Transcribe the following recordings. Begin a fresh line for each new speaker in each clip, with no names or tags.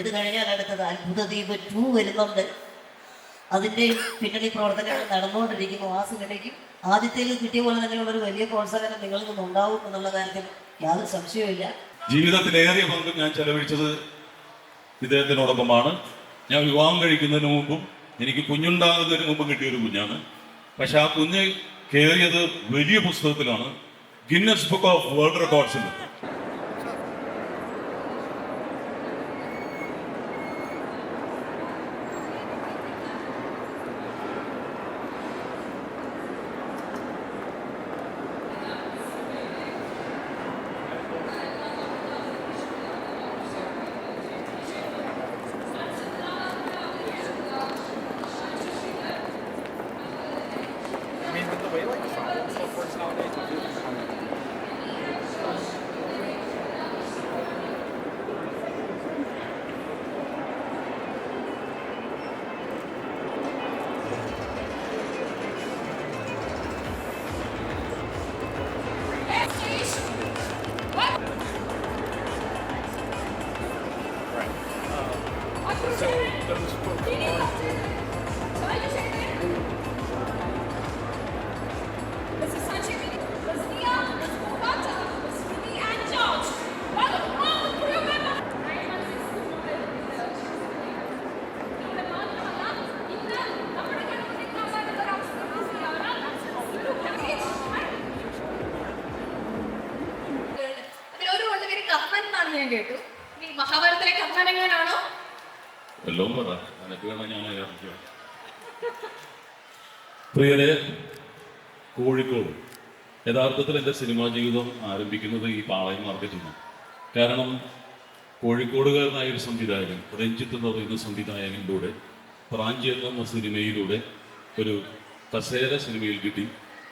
ഇത് കഴിഞ്ഞാൽ അടുത്തത് അത്ഭുത ദ്വീപ് 2 വരുന്നുണ്ട്. അതിൻ്റെ പിന്നണി പ്രവർത്തനങ്ങൾ നടന്നുകൊണ്ടിരിക്കുന്നു. ആ സിനിമയ്ക്കും ആദ്യത്തേൽ കിട്ടിയ പോലെ തന്നെയുള്ളൊരു വലിയ പ്രോത്സാഹനം നിങ്ങളിൽ നിന്നുണ്ടാവും എന്നുള്ള കാര്യത്തിൽ യാതൊരു സംശയവുമില്ല.
ജീവിതത്തിലേറിയ പങ്കും ഞാൻ ചെലവഴിച്ചത് ഇദ്ദേഹത്തിനോടൊപ്പമാണ്. ഞാൻ വിവാഹം കഴിക്കുന്നതിന് മുമ്പും എനിക്ക് കുഞ്ഞുണ്ടാകുന്നതിന് മുമ്പും കിട്ടിയൊരു കുഞ്ഞാണ്. പക്ഷെ ആ കുഞ്ഞ് കയറിയത് വലിയ പുസ്തകത്തിലാണ്, ഗിന്നസ് ബുക്ക് ഓഫ് വേൾഡ് റെക്കോർഡ്സിൽ.
So those folks ഞാൻ കേട്ടു. ഈ മഹാഭാരതത്തിലെ കർണൻ എങ്ങനെയാണോ
എല്ലാം പറ, എനിക്ക് വേണം ഞാൻ പ്രിയരെ. കോഴിക്കോട് യഥാർത്ഥത്തിൽ എൻ്റെ സിനിമാ ജീവിതം ആരംഭിക്കുന്നത് ഈ പാളയം മാർക്കറ്റിൽ നിന്നാണ്. കാരണം കോഴിക്കോടുകാരനായ ഒരു സംവിധായകൻ, രഞ്ജിത്ത് എന്ന് പറയുന്ന സംവിധായകനിലൂടെ പ്രാഞ്ചി എന്ന സിനിമയിലൂടെ ഒരു കസേര സിനിമയിൽ കിട്ടി.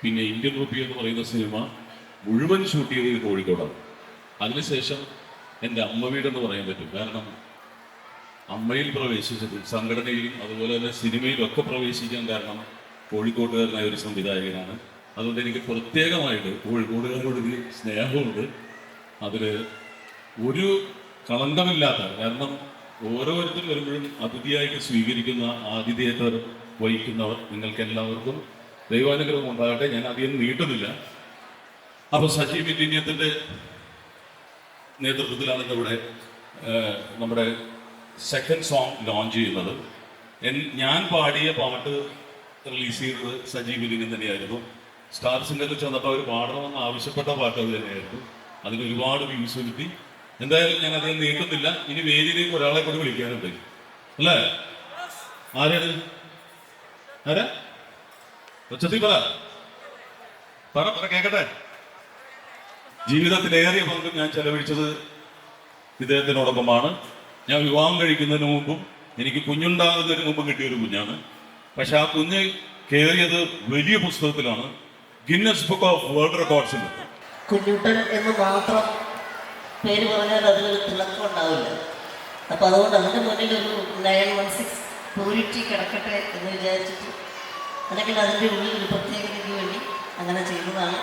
പിന്നെ ഇന്ത്യൻ റുപ്പി എന്ന് പറയുന്ന സിനിമ മുഴുവൻ ഷൂട്ട് ചെയ്തത് കോഴിക്കോടാണ്. അതിനുശേഷം എൻ്റെ അമ്മ വീടെന്ന് പറയാൻ പറ്റും. കാരണം അമ്മയിൽ പ്രവേശിച്ചത് സംഘടനയിലും അതുപോലെ തന്നെ സിനിമയിലും ഒക്കെ പ്രവേശിക്കാൻ കാരണം കോഴിക്കോട്ടുകാരനായ ഒരു സംവിധായകനാണ്. അതുകൊണ്ട് എനിക്ക് പ്രത്യേകമായിട്ട് കോഴിക്കോടുകാരോടൊരു സ്നേഹമുണ്ട്. അതിൽ ഒരു കളങ്കമില്ലാത്ത, കാരണം ഓരോരുത്തർ വരുമ്പോഴും അതിഥിയായിട്ട് സ്വീകരിക്കുന്ന, ആതിഥേയത്വം വഹിക്കുന്നവർ, നിങ്ങൾക്ക് എല്ലാവർക്കും ദൈവാനുഗ്രഹം ഉണ്ടാകട്ടെ. ഞാൻ അധികം നീട്ടുന്നില്ല. അപ്പോൾ സജീവ് മില്ലിനിയത്തിൻ്റെ നേതൃത്വത്തിലാണ് ഇവിടെ നമ്മുടെ സെക്കൻഡ് സോങ് ലോഞ്ച് ചെയ്യുന്നത്. ഞാൻ പാടിയ പാട്ട് റിലീസ് ചെയ്തത് സജീവ് മില്ലിനിയൻ തന്നെയായിരുന്നു. സ്റ്റാർ സിംഗറിൽ ചെന്നപ്പോൾ അവർ പാടണമെന്ന് ആവശ്യപ്പെട്ട പാട്ട് അത് തന്നെയായിരുന്നു. അതിന് ഒരുപാട് വ്യൂസ് കിട്ടി. എന്തായാലും ഞാൻ അധികം നീട്ടുന്നില്ല. ഇനി വേദിയിലേക്ക് ഒരാളെ കൂടി വിളിക്കാനുണ്ട്, അല്ലേ? ആരാണ്? ആരാ? ഉച്ചത്തിൽ പറ കേക്കട്ടെ. ജീവിതത്തിലേറിയ പങ്കും ഞാൻ ചെലവഴിച്ചത് ഇദ്ദേഹത്തിനോടൊപ്പമാണ്. ഞാൻ വിവാഹം കഴിക്കുന്നതിന് മുമ്പും എനിക്ക് കുഞ്ഞുണ്ടാകുന്നതിന് മുമ്പും കിട്ടിയൊരു കുഞ്ഞാണ്. പക്ഷെ ആ കുഞ്ഞ് കയറിയത് വലിയ പുസ്തകത്തിലാണ്, ഗിന്നസ് ബുക്ക് ഓഫ് വേൾഡ് റെക്കോർഡ്സിൽ.
കുഞ്ഞുട്ടൻ എന്ന് മാത്രം പേര് പറഞ്ഞാൽ അതിലൊരു തിളക്കം ഉണ്ടാവില്ല. അപ്പം അതുകൊണ്ട് അതിൻ്റെ മുന്നിൽ ഒരു 916 പ്യൂരിറ്റി കിടക്കട്ടെ എന്ന് വിചാരിച്ചിട്ട്, അല്ലെങ്കിൽ അതിൻ്റെ ഉള്ളിൽ ഒരു പ്രത്യേകതയ്ക്ക് വേണ്ടി അങ്ങനെ ചെയ്യുന്നതാണ്.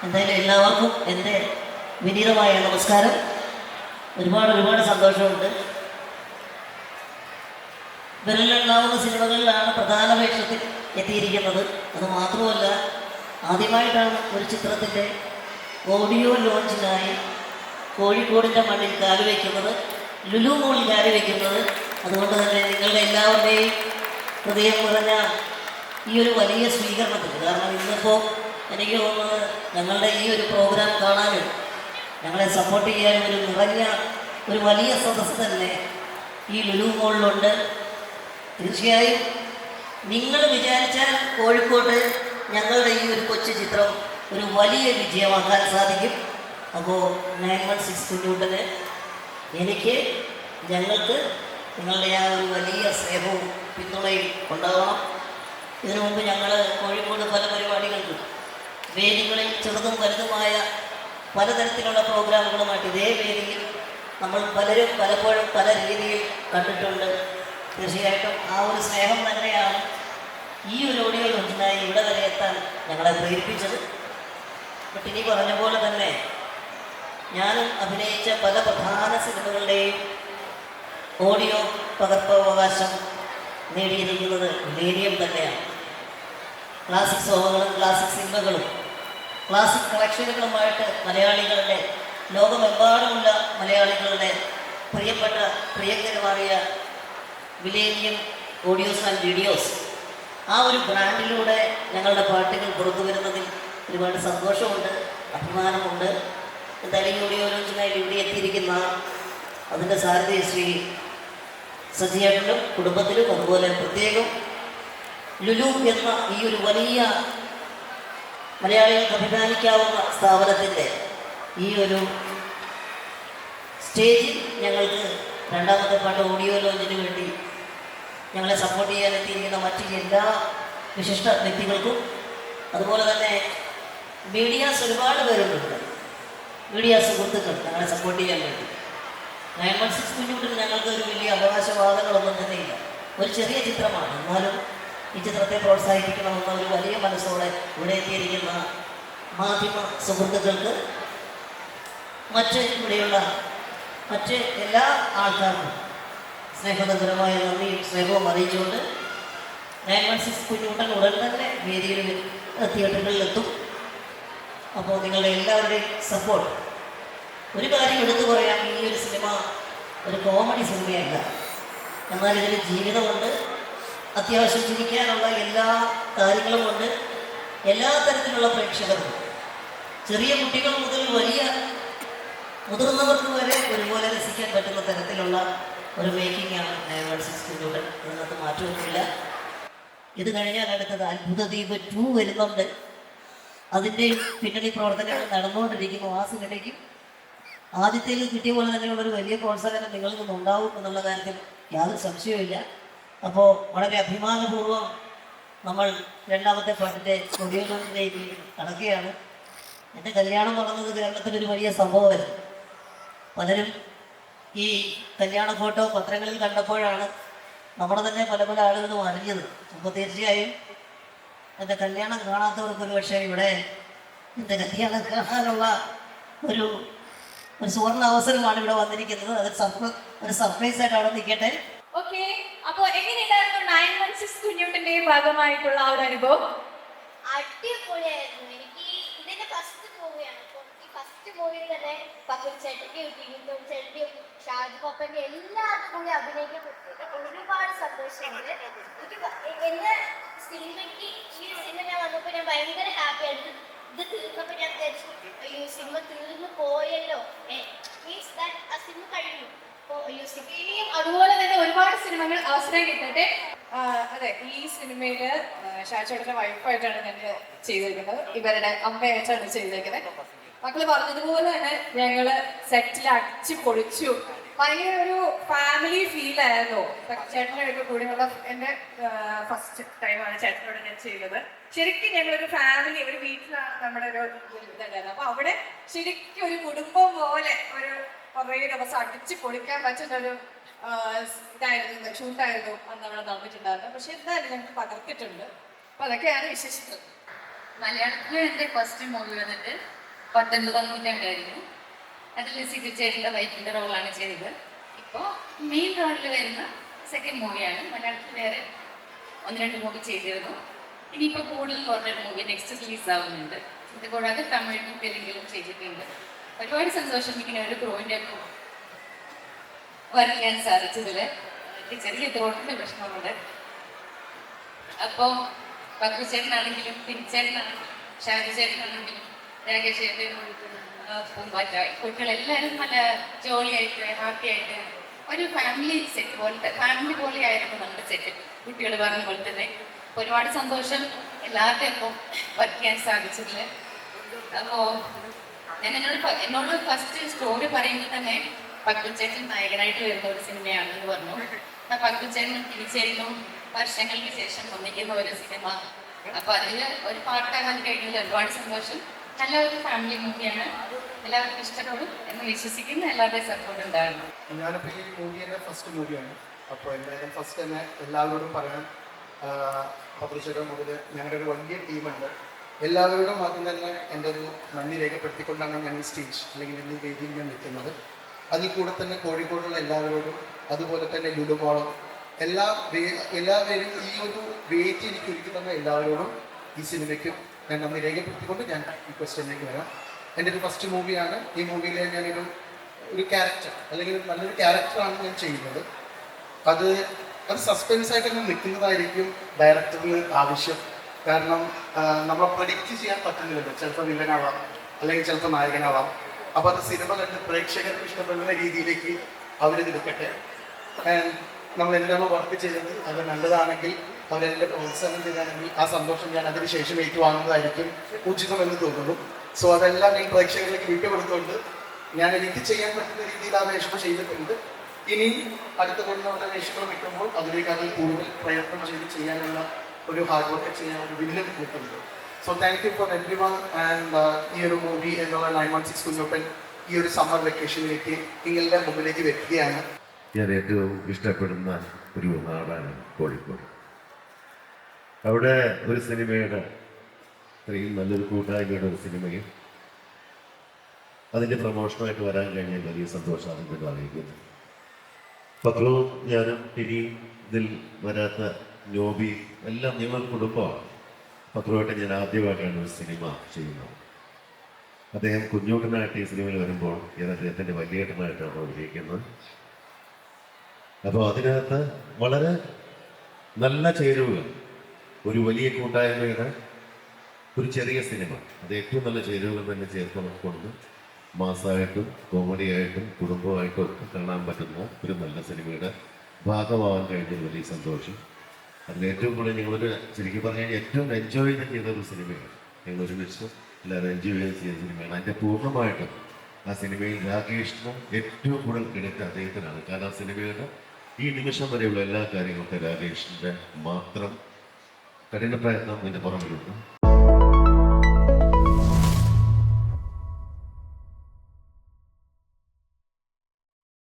എന്തായാലും എല്ലാവർക്കും എൻ്റെ വിനീതമായ നമസ്കാരം. ഒരുപാട് സന്തോഷമുണ്ട്. വിരലിലുണ്ടാവുന്ന സിനിമകളിലാണ് പ്രധാന വേഷത്തിൽ എത്തിയിരിക്കുന്നത്. അത് മാത്രമല്ല, ആദ്യമായിട്ടാണ് ഒരു ചിത്രത്തിൻ്റെ ഓഡിയോ ലോഞ്ചിനായി കോഴിക്കോടിൻ്റെ മണ്ണിൽ കാലുവയ്ക്കുന്നത്, ലുലു മോളിൽ കാലുവയ്ക്കുന്നത്. അതുകൊണ്ട് തന്നെ നിങ്ങളുടെ എല്ലാവരുടെയും ഹൃദയം നിറഞ്ഞ ഈ ഒരു വലിയ സ്വീകരണത്തിൽ, കാരണം ഇന്നിപ്പോൾ എനിക്ക് തോന്നുന്നത് ഞങ്ങളുടെ ഈ ഒരു പ്രോഗ്രാം കാണാനും ഞങ്ങളെ സപ്പോർട്ട് ചെയ്യാനും ഒരു നിറഞ്ഞ ഒരു വലിയ സദസ്സ് തന്നെ ഈ ലുലു മോളിലുണ്ട്. തീർച്ചയായും നിങ്ങൾ വിചാരിച്ചാൽ കോഴിക്കോട്ട് ഞങ്ങളുടെ ഈ ഒരു കൊച്ചു ചിത്രം ഒരു വലിയ വിജയമാക്കാൻ സാധിക്കും. അപ്പോൾ 916 കുഞ്ഞൂട്ടന്, എനിക്ക്, ഞങ്ങൾക്ക് നിങ്ങളുടെ ആ ഒരു വലിയ സ്നേഹവും പിന്തുണയും ഉണ്ടാവണം. ഇതിനു മുമ്പ് ഞങ്ങൾ കോഴിക്കോട് പല പരിപാടികൾക്കും വേദികളിൽ ചെറുതും വലുതുമായ പലതരത്തിലുള്ള പ്രോഗ്രാമുകളുമായിട്ട് ഇതേ വേദിയിൽ നമ്മൾ പലരും പലപ്പോഴും പല രീതിയിൽ കണ്ടിട്ടുണ്ട്. തീർച്ചയായിട്ടും ആ ഒരു സ്നേഹം തന്നെയാണ് ഈ ഒരു ഓഡിയോ ലോഞ്ചിനായി ഇവിടെ വരെ എത്താൻ ഞങ്ങളെ പ്രേരിപ്പിച്ചത്. ബട്ട് ഇനി പറഞ്ഞ പോലെ തന്നെ ഞാനും അഭിനയിച്ച പല പ്രധാന സിനിമകളുടെയും ഓഡിയോ പകർപ്പവകാശം നേടിയിരിക്കുന്നത് മിലേനിയം തന്നെയാണ്. ക്ലാസിക് സോങ്ങുകളും ക്ലാസിക് സിനിമകളും ക്ലാസിക് കളക്ഷനുകളുമായിട്ട് മലയാളികളുടെ ലോകമെമ്പാടുമുള്ള മലയാളികളുടെ പ്രിയപ്പെട്ട പ്രിയങ്കരമായ മിലേനിയം ഓഡിയോസ് ആൻഡ് വീഡിയോസ് ആ ഒരു ബ്രാൻഡിലൂടെ ഞങ്ങളുടെ പാട്ടുകൾ പുറത്തു വരുന്നതിൽ ഒരുപാട് സന്തോഷമുണ്ട്, അഭിമാനമുണ്ട്. എന്തായാലും ഈ ഓഡിയോ ലോഞ്ചിനായി ഇവിടെ എത്തിയിരിക്കുന്ന അതിൻ്റെ സാരഥി ശ്രീ സജിയേട്ടനും കുടുംബത്തിലും അതുപോലെ പ്രത്യേകം ലുലു എന്ന ഈ ഒരു വലിയ മലയാളികൾക്ക് അഭിമാനിക്കാവുന്ന സ്ഥാപനത്തിൻ്റെ ഈ ഒരു സ്റ്റേജിൽ ഞങ്ങൾക്ക് രണ്ടാമത്തെ പാട്ട് ഓഡിയോ ലോഞ്ചിന് വേണ്ടി ഞങ്ങളെ സപ്പോർട്ട് ചെയ്യാൻ എത്തിയിരിക്കുന്ന മറ്റ് എല്ലാ വിശിഷ്ട വ്യക്തികൾക്കും അതുപോലെ തന്നെ മീഡിയാസ് ഒരുപാട് പേരുണ്ട്, മീഡിയ സുഹൃത്തുക്കൾ ഞങ്ങളെ സപ്പോർട്ട് ചെയ്യാൻ വേണ്ടി. 916 കുഞ്ഞുട്ടിൽ ഞങ്ങൾക്ക് ഒരു വലിയ അവകാശവാദങ്ങളൊന്നും തന്നെയില്ല. ഒരു ചെറിയ ചിത്രമാണ്, എന്നാലും ഈ ചിത്രത്തെ പ്രോത്സാഹിപ്പിക്കണമെന്ന ഒരു വലിയ മനസ്സോടെ ഇവിടെ എത്തിയിരിക്കുന്ന മാധ്യമ സുഹൃത്തുക്കൾക്ക് മറ്റ് ഇവിടെയുള്ള മറ്റ് എല്ലാ ആൾക്കാർക്കും സ്നേഹനിർഭരമായ നന്ദിയും സ്നേഹവും അറിയിച്ചുകൊണ്ട് 916 കുഞ്ഞുട്ടൻ ഉടൻ തന്നെ വേദിയിൽ തിയേറ്ററുകളിലെത്തും. അപ്പോൾ നിങ്ങളുടെ എല്ലാവരുടെയും സപ്പോർട്ട്. ഒരു കാര്യം എടുത്തു പറയാം, ഈ ഒരു സിനിമ ഒരു കോമഡി സിനിമയല്ല, എന്നാൽ ഇതിൽ ജീവിതമുണ്ട്, അത്യാവശ്യം ചിരിക്കാനുള്ള എല്ലാ കാര്യങ്ങളുമുണ്ട്. എല്ലാ തരത്തിലുള്ള പ്രേക്ഷകർക്കും, ചെറിയ കുട്ടികൾ മുതൽ വലിയ മുതിർന്നവർക്ക് വരെ ഒരുപോലെ രസിക്കാൻ പറ്റുന്ന തരത്തിലുള്ള ഒരു മേക്കിംഗാണ് 916 കുഞ്ഞുട്ടൻ. അതിനകത്ത് മാറ്റമൊന്നുമില്ല. ഇത് കഴിഞ്ഞാൽ അടുത്തത് അത്ഭുത ദ്വീപ് 2 വരുന്നുണ്ട്. അതിൻ്റെയും പിന്നണി പ്രവർത്തനങ്ങൾ നടന്നുകൊണ്ടിരിക്കുന്നു. ആ സിനിമയ്ക്കും ആദ്യത്തേൽ കിട്ടിയ പോലെ തന്നെയുള്ളൊരു വലിയ പ്രോത്സാഹനം നിങ്ങളിൽ നിന്നുണ്ടാവും എന്നുള്ള കാര്യത്തിൽ യാതൊരു സംശയവുമില്ല. അപ്പോൾ വളരെ അഭിമാനപൂർവ്വം നമ്മൾ രണ്ടാമത്തെ പാട്ടിൻ്റെ ഓഡിയോ ലോഞ്ചിലേക്ക് കടക്കുകയാണ്. എൻ്റെ കല്യാണം നടന്നത് കേരളത്തിലൊരു വലിയ സംഭവമായിരുന്നു. പലരും ഈ കല്യാണ ഫോട്ടോ പത്രങ്ങളിൽ കണ്ടപ്പോഴാണ് നമ്മുടെ തന്നെ പല പല ആളുകളും അറിഞ്ഞത്. അപ്പോൾ തീർച്ചയായും എൻ്റെ കല്യാണം കാണാത്തവർക്ക് ഒരു പക്ഷേ ഇവിടെ എൻ്റെ കല്യാണം കാണാനുള്ള ഒരു സുവർണ്ണ അവസരമാണ് ഇവിടെ വന്നിരിക്കുന്നത്. ഒരു സർപ്രൈസ് ആയിട്ട് അവിടെ നിൽക്കട്ടെ.
ഓക്കെ, അപ്പൊ എങ്ങനെയുണ്ടായിരുന്നു 916 കുഞ്ഞുട്ടിന്റെ ഭാഗമായിട്ടുള്ള ആ ഒരു അനുഭവം?
അടിപൊളിയായിരുന്നു. എനിക്ക് ഇതിന്റെ ഫസ്റ്റ് മൂവിയാണ്. അപ്പോൾ ഈ ഫസ്റ്റ് മൂവിയിൽ തന്നെ പകുച്ചേട്ടൻ്റെയും ചേട്ടൻ്റെയും ഷാജി പപ്പൻ്റെ എല്ലാവർക്കും കൂടി അഭിനയിക്കാൻ പറ്റിയിട്ട് ഒരുപാട് സന്തോഷമുണ്ട്. എന്നെ സിനിമയ്ക്ക് ഈ സിനിമ വന്നപ്പോൾ ഞാൻ ഭയങ്കര ഹാപ്പിയായിരുന്നു. ഇത് തീർന്നപ്പോൾ ഞാൻ വിചാരിച്ചു അയ്യോ സിനിമ തീർന്നു പോയല്ലോ, മീൻസ് ദാറ്റ് ആ സിനിമ കഴിഞ്ഞു.
ഇനിയും അതുപോലെ തന്നെ ഒരുപാട് സിനിമകൾ അവസരം കിട്ടട്ടെ. അതെ, ഈ സിനിമയില് ഷാജോട്ടന്റെ വൈഫായിട്ടാണ് ഞാൻ ചെയ്തിരിക്കുന്നത്, ഇവരുടെ അമ്മയായിട്ടാണ് ചെയ്തിരിക്കുന്നത്. മക്കള് പറഞ്ഞതുപോലെ തന്നെ ഞങ്ങള് സെറ്റിൽ അടിച്ചു പൊളിച്ചു. ഭയങ്കര ഒരു ഫാമിലി ഫീൽ ആയിരുന്നു. ചേട്ടനൊക്കെ കൂടെയുള്ള എൻ്റെ ഫസ്റ്റ് ടൈമാണ് ചേട്ടനോട് ഞാൻ ചെയ്തത്. ശരിക്കും ഞങ്ങളൊരു ഫാമിലി, ഒരു വീട്ടിലാണ് നമ്മുടെ ഒരു ഇതുണ്ടായിരുന്നത്. അപ്പൊ അവിടെ ശരിക്കും ഒരു കുടുംബം പോലെ ഒരു കുറേ ദിവസം അടിച്ച് പൊളിക്കാൻ പറ്റുന്ന ഒരു ഇതായിരുന്നു, ഷൂട്ടായിരുന്നു അന്ന് അവിടെ നടന്നിട്ടുണ്ടായിരുന്നത്. പക്ഷെ എന്തായാലും ഞങ്ങൾക്ക് പകർത്തിട്ടുണ്ട്. അപ്പൊ അതൊക്കെയാണ് വിശേഷിച്ചത്.
മലയാളത്തിലും എൻ്റെ ഫസ്റ്റ് മൂവി വന്നിട്ട് 19 ഉണ്ടായിരുന്നു. അതിൽ സിഗിച്ചേരിൻ്റെ വൈഫിൻ്റെ റോളാണ് ചെയ്തത്. ഇപ്പോൾ മെയിൻ റോളിൽ വരുന്ന സെക്കൻഡ് മൂവിയാണ്. മലയാളത്തിൽ വേറെ 1-2 മൂവി ചെയ്തിരുന്നു. ഇനിയിപ്പോൾ കൂടുതൽ കുറഞ്ഞൊരു മൂവി നെക്സ്റ്റ് റിലീസ് ആവുന്നുണ്ട്. ഇത് കൂടാതെ തമിഴിലും തെലുങ്കിലും ചെയ്തിട്ടുണ്ട്. ഒരുപാട് സന്തോഷം ഇങ്ങനെ ഒരു ക്രൂവിൻ്റെ വർക്ക് ചെയ്യാൻ സാധിച്ചതിൽ. ചെറിയ ത്രോട്ടിൻ്റെ പ്രശ്നമുണ്ട്. അപ്പോൾ പക്വച്ചേട്ടനാണെങ്കിലും തിരിച്ചേട്ടനാണെങ്കിലും ഷാജി ചേട്ടനാണെങ്കിലും രാകേഷ് ചേട്ടൻ പൂമ്പാറ്റ കുട്ടികളെല്ലാവരും നല്ല ജോളിയായിട്ട് ഹാപ്പി ആയിട്ട് ഒരു ഫാമിലി സെറ്റ് പോലത്തെ ഫാമിലി പോലെ ആയിരുന്നു നമ്മുടെ സെറ്റ്. കുട്ടികൾ പറഞ്ഞ പോലെ തന്നെ ഒരുപാട് സന്തോഷം എല്ലാവരുടെയും ഒപ്പം വർക്ക് ചെയ്യാൻ സാധിച്ചതിൽ. അപ്പോൾ ഞാൻ എന്നോട് ഫസ്റ്റ് സ്റ്റോറി പറയുമ്പോൾ തന്നെ പക്വച്ചേട്ടൻ നായകനായിട്ട് വരുന്ന ഒരു സിനിമയാണെന്ന് പറഞ്ഞു. പക്വച്ചേട്ടനും തിരിച്ചേരിനും വർഷങ്ങൾക്ക് ശേഷം ഒന്നിക്കുന്ന ഒരു സിനിമ. അപ്പോൾ അതിൽ ഒരു പാട്ടാകാൻ കഴിഞ്ഞതിൽ ഒരുപാട് സന്തോഷം. നല്ല ഒരു ഫാമിലി മൂവിയാണ്, എല്ലാവർക്കും ഇഷ്ടപ്പെടും എന്ന് വിശ്വസിക്കുന്ന എല്ലാവരുടെയും സപ്പോർട്ട് ഉണ്ടായിരുന്നു.
ഞാനിപ്പോൾ ഈ മൂവി എൻ്റെ ഫസ്റ്റ് മൂവിയാണ്. അപ്പോൾ എന്തായാലും ഫസ്റ്റ് തന്നെ എല്ലാവരോടും പറയാൻ പബ്ലിഷറുടെ മുതൽ ഞങ്ങളുടെ ഒരു വലിയ ടീമുണ്ട്. എല്ലാവരോടും ആദ്യം തന്നെ എൻ്റെ ഒരു നന്ദി രേഖപ്പെടുത്തിക്കൊണ്ടാണ് ഞാൻ ഈ സ്റ്റേജ് അല്ലെങ്കിൽ ഈ വേദിയിൽ ഞാൻ നിൽക്കുന്നത്. അതിൽ കൂടെ തന്നെ കോഴിക്കോടുള്ള എല്ലാവരോടും അതുപോലെ തന്നെ ലുലുമോളം എല്ലാവരും ഈ ഒരു വേദി എനിക്ക് ഒരുക്കി തന്ന എല്ലാവരോടും ഈ സിനിമയ്ക്ക് ഞാൻ നന്ദി രേഖപ്പെടുത്തിക്കൊണ്ട് ഞാൻ ഈ ക്വസ്റ്റ്യനിലേക്ക് വരാം. എൻ്റെ ഒരു ഫസ്റ്റ് മൂവിയാണ്. ഈ മൂവിയിൽ ഞാനൊരു ക്യാരക്ടർ അല്ലെങ്കിൽ നല്ലൊരു ക്യാരക്ടറാണ് ഞാൻ ചെയ്യുന്നത്. അത് സസ്പെൻസ് ആയിട്ട് തന്നെ നിൽക്കുന്നതായിരിക്കും ഡയറക്ടറിന് ആവശ്യം. കാരണം നമ്മളെ പ്രഡിക്റ്റ് ചെയ്യാൻ പറ്റുന്നില്ലല്ലോ. ചിലപ്പോൾ വില്ലനാവാം, അല്ലെങ്കിൽ ചിലപ്പോൾ നായകനാവാം. അപ്പോൾ അത് സിനിമ കണ്ട് പ്രേക്ഷകർക്ക് ഇഷ്ടപ്പെടുന്ന രീതിയിലേക്ക് അവരിത് എടുക്കട്ടെ. നമ്മൾ എന്താണോ വർക്ക് ചെയ്തത് അത് നല്ലതാണെങ്കിൽ അവരെല്ലാം പ്രോത്സാഹനം ചെയ്താണെങ്കിൽ ആ സന്തോഷം ഞാൻ അതിന് ശേഷം ഏറ്റുവാങ്ങുന്നതായിരിക്കും ഉചിതമെന്ന് തോന്നുന്നു. സോ അതെല്ലാം ഞാൻ പ്രേക്ഷകരിലേക്ക് വിട്ടുകൊടുത്തുകൊണ്ട് ഞാൻ എനിക്ക് ചെയ്യാൻ പറ്റുന്ന രീതിയിൽ ആ വേഷം ചെയ്തിട്ടുണ്ട്. ഇനി അടുത്ത കൊണ്ടുള്ള വേഷങ്ങൾ കിട്ടുമ്പോൾ അതിലേക്ക് അത് കൂടുതൽ പ്രയത്നം ചെയ്ത് ചെയ്യാനുള്ള ഒരു ഹാർഡ് വർക്ക് ചെയ്യാൻ ഒരു വില്യം കിട്ടുന്നുണ്ട്. So thank you for every one. And ഈ ഒരു മൂവി എന്നുള്ള 916 കുഞ്ഞപ്പൻ ഈ ഒരു സമ്മർ വെക്കേഷനിലേക്ക് നിങ്ങളുടെ മുമ്പിലേക്ക് വെക്കുകയാണ്.
ഞാൻ ഏറ്റവും ഇഷ്ടപ്പെടുന്ന ഒരു നാടാണ് കോഴിക്കോട്. അവിടെ ഒരു സിനിമയുടെ ഇത്രയും നല്ലൊരു കൂട്ടായ്മയുടെ ഒരു സിനിമയും അതിൻ്റെ പ്രമോഷനായിട്ട് വരാൻ കഴിഞ്ഞാൽ വലിയ സന്തോഷമാണ് ഇതിൽ അറിയിക്കുന്നത്. പത്രവും ഞാനും ഇനി ഇതിൽ വരാത്ത നോബി എല്ലാം ഞങ്ങൾ കുടുംബമാണ്. പത്രമായിട്ട് ഞാൻ ആദ്യമായിട്ടാണ് ഒരു സിനിമ ചെയ്യുന്നത്. അദ്ദേഹം കുഞ്ഞൂട്ടനായിട്ട് ഈ സിനിമയിൽ വരുമ്പോൾ ഞാൻ അദ്ദേഹത്തിൻ്റെ വലിയേട്ടനായിട്ടാണ് അഭിനയിക്കുന്നത്. അപ്പോൾ അതിനകത്ത് വളരെ നല്ല ചേരുവകൾ, ഒരു വലിയ കൂട്ടായ്മയുടെ ഒരു ചെറിയ സിനിമ, അത് ഏറ്റവും നല്ല ചേരുവകൾ തന്നെ ചേർത്തുകൊണ്ട് മാസമായിട്ടും കോമഡിയായിട്ടും കുടുംബമായിട്ടും ഒക്കെ കാണാൻ പറ്റുന്ന ഒരു നല്ല സിനിമയുടെ ഭാഗമാവാൻ കഴിഞ്ഞ വലിയ സന്തോഷം. അതിലേറ്റവും കൂടുതൽ ഞങ്ങളൊരു ശരിക്കും പറഞ്ഞു കഴിഞ്ഞാൽ ഏറ്റവും എൻജോയ് ചെയ്ത ഒരു സിനിമയാണ്. ഞങ്ങൾ ഒരുമിച്ച് എല്ലാവരും എൻജോയ് ചെയ്ത സിനിമയാണ്. അതിൻ്റെ പൂർണ്ണമായിട്ടും ആ സിനിമയിൽ രാകേഷിന് ഏറ്റവും കൂടുതൽ ക്രെഡിറ്റ് അദ്ദേഹത്തിനാണ്. കാരണം ആ സിനിമയുടെ ഈ നിമിഷം വരെയുള്ള എല്ലാ കാര്യങ്ങൾക്കും രാകേഷിൻ്റെ മാത്രം കഠിന പ്രയത്നം ഇതിൻ്റെ പുറകിലുണ്ട്.